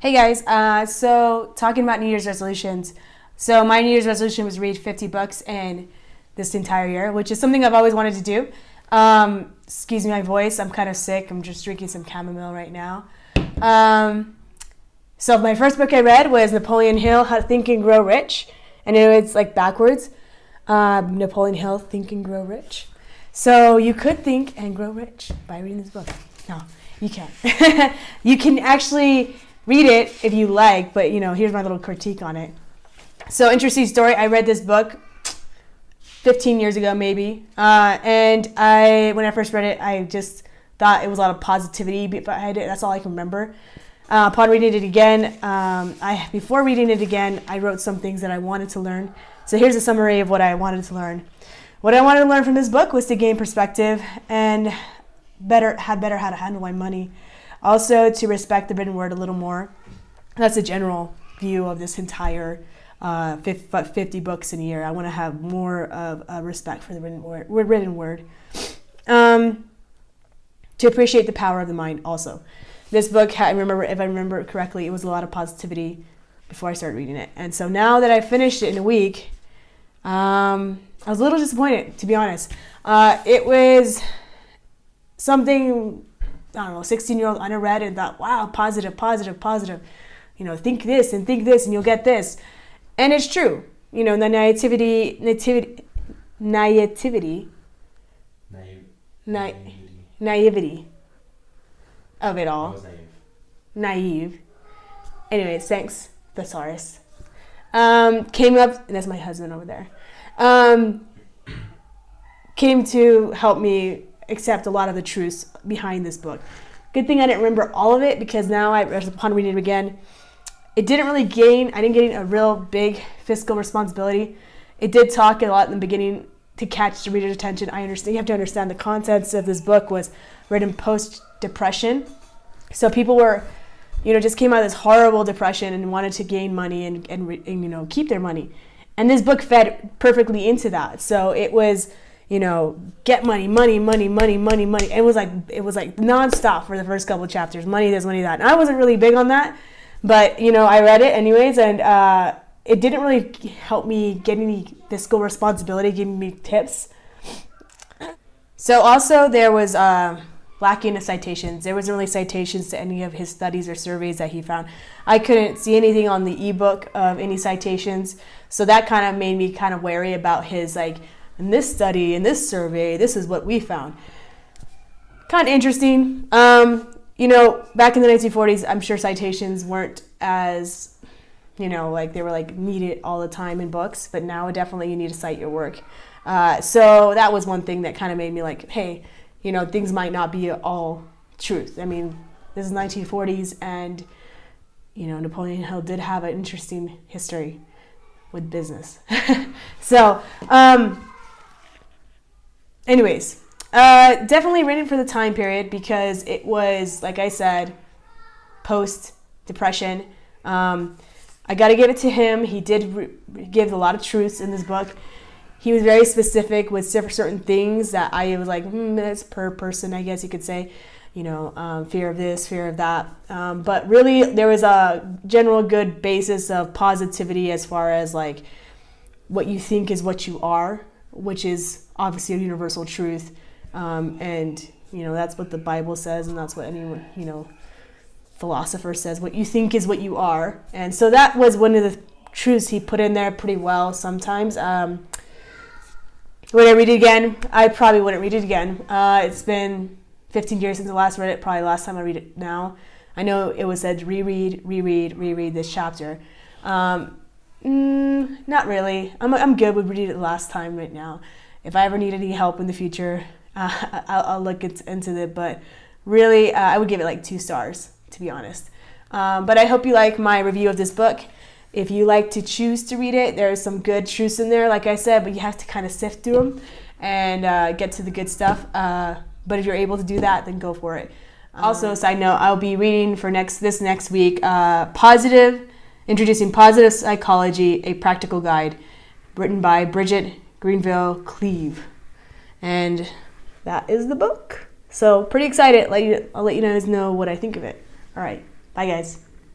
Hey guys, so talking about New Year's resolutions. So my New Year's resolution was read 50 books in this entire year, which is something I've always wanted to do. Excuse me my voice, I'm kind of sick. I'm just drinking some chamomile right now. So my first book I read was Napoleon Hill, How to Think and Grow Rich. And it's like backwards. Napoleon Hill, Think and Grow Rich. So you could think and grow rich by reading this book. No, you can't. You can actually read it if you like, but here's my little critique on it. So interesting story. I read this book 15 years ago, maybe, and when I first read it, I just thought it was a lot of positivity behind it. That's all I can remember. Upon reading it again, before reading it again, I wrote some things that I wanted to learn. So here's a summary of what I wanted to learn. What I wanted to learn from this book was to gain perspective and better how to handle my money. Also, to respect the written word a little more. That's a general view of this entire 50 books in a year. I want to have more of a respect for the written word. To appreciate the power of the mind also. This book, if I remember it correctly, it was a lot of positivity before I started reading it. And so now that I finished it in a week, I was a little disappointed, to be honest. It was something, 16-year-old Anna read and thought, wow, positive. Think this and you'll get this. And it's true. The naivety of it all. I was Naive. Anyways, thanks, thesaurus. Came up, and that's my husband over there. Came to help me accept a lot of the truths behind this book. Good thing I didn't remember all of it, because now upon reading it again, I didn't gain a real big fiscal responsibility. It did talk a lot in the beginning to catch the reader's attention. I understand. You have to understand the contents of this book was written post-depression. So people were, just came out of this horrible depression and wanted to gain money and keep their money. And this book fed perfectly into that. So it was, get money. It was like nonstop for the first couple of chapters. Money this, money that. And I wasn't really big on that, but I read it anyways, and it didn't really help me get any fiscal responsibility, giving me tips. So also there was lacking of citations. There wasn't really citations to any of his studies or surveys that he found. I couldn't see anything on the ebook of any citations, so that kind of made me kind of wary about his in this study, in this survey, this is what we found. Kind of interesting. Back in the 1940s, I'm sure citations weren't as, they were needed all the time in books, but now definitely you need to cite your work. So that was one thing that kind of made me hey, things might not be all truth. I mean, this is 1940s, and, Napoleon Hill did have an interesting history with business. So, anyways, definitely written for the time period, because it was, like I said, post-depression. I got to give it to him. He did give a lot of truths in this book. He was very specific with certain things that I was that's per person, I guess you could say. Fear of this, fear of that. But really, there was a general good basis of positivity as far as what you think is what you are, which is obviously a universal truth. And that's what the Bible says, and that's what anyone, philosopher says. What you think is what you are. And so that was one of the truths he put in there pretty well sometimes. Would I read it again? I probably wouldn't read it again. It's been 15 years since I last read it, probably last time I read it now. I know it was said reread this chapter. Not really. I'm good with reading it last time right now. If I ever need any help in the future, I'll look into it. But really, I would give it 2 stars, to be honest. But I hope you like my review of this book. If you like to choose to read it, there's some good truths in there, like I said, but you have to kind of sift through them and get to the good stuff. But if you're able to do that, then go for it. Also, side note, I'll be reading for this next week, Introducing Positive Psychology, A Practical Guide, written by Bridget Greenville Cleave. And that is the book. So pretty excited. I'll let you guys know what I think of it. All right. Bye, guys.